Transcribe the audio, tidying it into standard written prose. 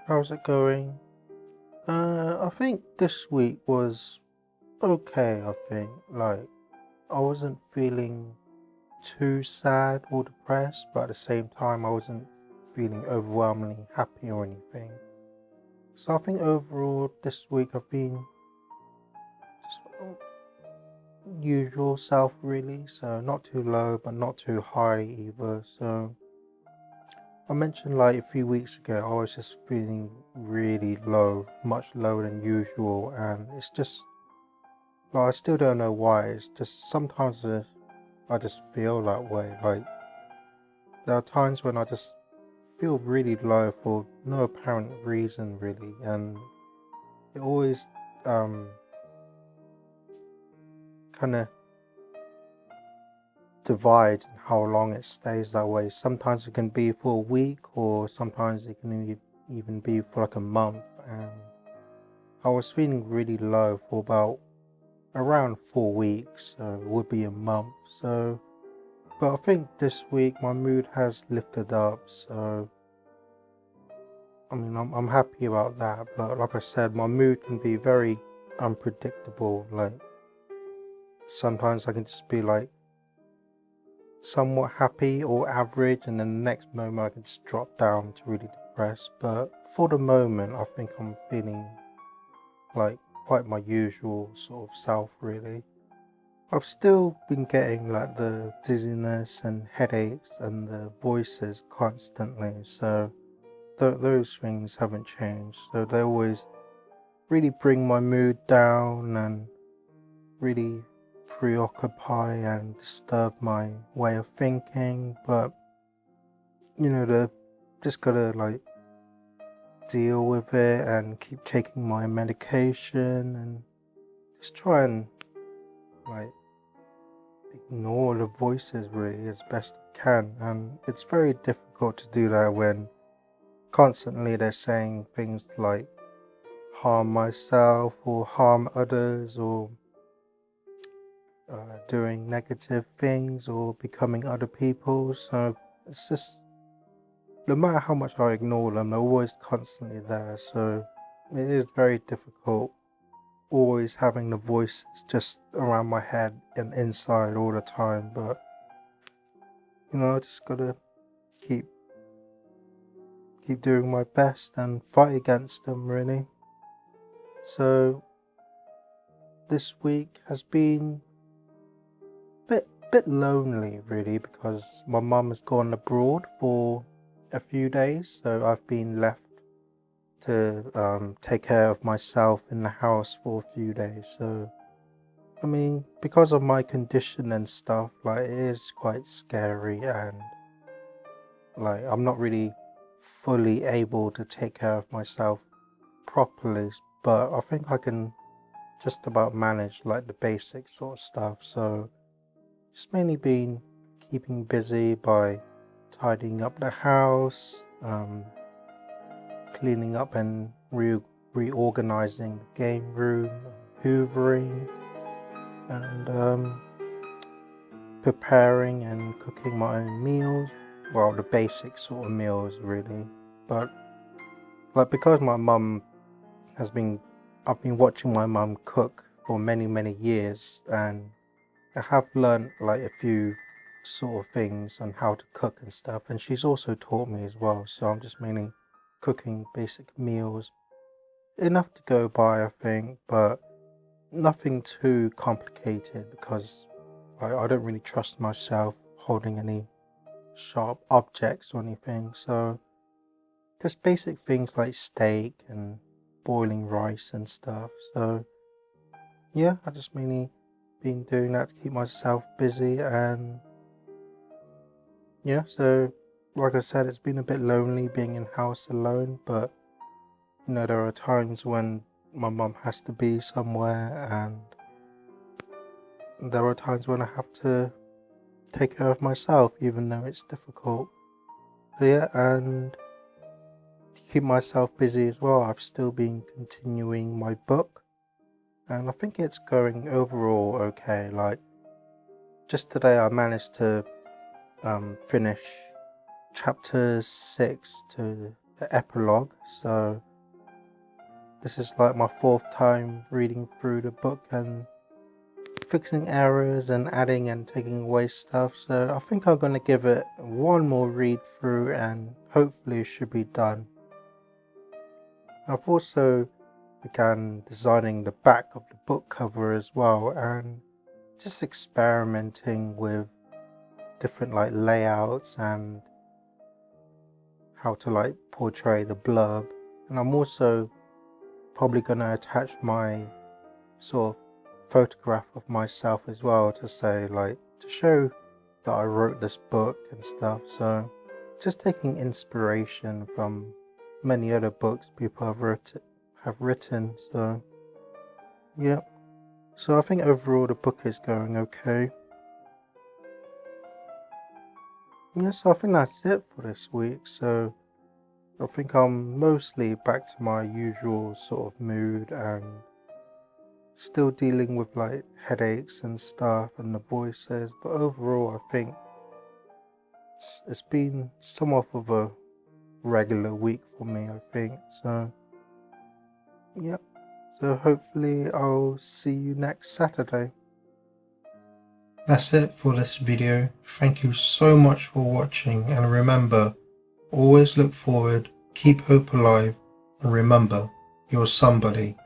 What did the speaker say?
How's it going? I think this week was okay, I think. I wasn't feeling too sad or depressed, but at the same time, I wasn't feeling overwhelmingly happy or anything. So I think overall, this week I've been just usual self, really. So not too low, but not too high either. So I mentioned like a few weeks ago, I was just feeling really low, much lower than usual, and it's just I still don't know why. It's just sometimes I just feel that way. Like there are times when I just feel really low for no apparent reason, really, and it always um kind of divides in how long it stays that way. Sometimes it can be for a week, or sometimes it can even be for like a month. And I was feeling really low for about around 4 weeks, so it would be a month. So, but I think this week my mood has lifted up. So, I mean, I'm happy about that. But like I said, my mood can be very unpredictable. Like sometimes I can just be like somewhat happy or average, and then the next moment I can just drop down to really depressed. But for the moment, I think I'm feeling like quite my usual sort of self, really. I've still been getting like the dizziness and headaches and the voices constantly, so those things haven't changed. So they always really bring my mood down and really preoccupy and disturb my way of thinking. But they just gotta like deal with it and keep taking my medication and just try and like ignore the voices really as best I can. And it's very difficult to do that when constantly they're saying things like harm myself or harm others, or doing negative things or becoming other people. So it's just, no matter how much I ignore them, they're always constantly there. So it is very difficult always having the voices just around my head and inside all the time. But I just gotta keep doing my best and fight against them, really. So this week has been bit lonely, really, because my mum has gone abroad for a few days, so I've been left to take care of myself in the house for a few days. So I mean, because of my condition and stuff, like it is quite scary, and like I'm not really fully able to take care of myself properly, but I think I can just about manage like the basic sort of stuff. So just mainly been keeping busy by tidying up the house, cleaning up and reorganizing the game room, hoovering, and preparing and cooking my own meals. Well, the basic sort of meals, really. But like because my mum I've been watching my mum cook for many years, and I have learned like a few sort of things on how to cook and stuff, and she's also taught me as well. So I'm just mainly cooking basic meals, enough to go by, I think, but nothing too complicated, because I don't really trust myself holding any sharp objects or anything. So just basic things like steak and boiling rice and stuff. So yeah, I just mainly been doing that to keep myself busy. And yeah, so like I said, it's been a bit lonely being in house alone, but there are times when my mum has to be somewhere, and there are times when I have to take care of myself, even though it's difficult. So yeah, and to keep myself busy as well, I've still been continuing my book, and I think it's going overall okay. Like just today, I managed to finish chapters 6 to the epilogue, so this is like my 4th time reading through the book and fixing errors and adding and taking away stuff, so I think I'm going to give it one more read through and hopefully it should be done. I've also began designing the back of the book cover as well, and just experimenting with different like layouts and how to like portray the blurb. And I'm also probably going to attach my sort of photograph of myself as well to say like to show that I wrote this book and stuff. So just taking inspiration from many other books people have written. So yeah, so I think overall the book is going okay. Yeah, so I think that's it for this week. So I think I'm mostly back to my usual sort of mood and still dealing with like headaches and stuff and the voices, but overall I think it's been somewhat of a regular week for me, I think. So yep, so hopefully I'll see you next Saturday. That's it for this video. Thank you so much for watching, and remember, always look forward, keep hope alive, and remember, you're somebody.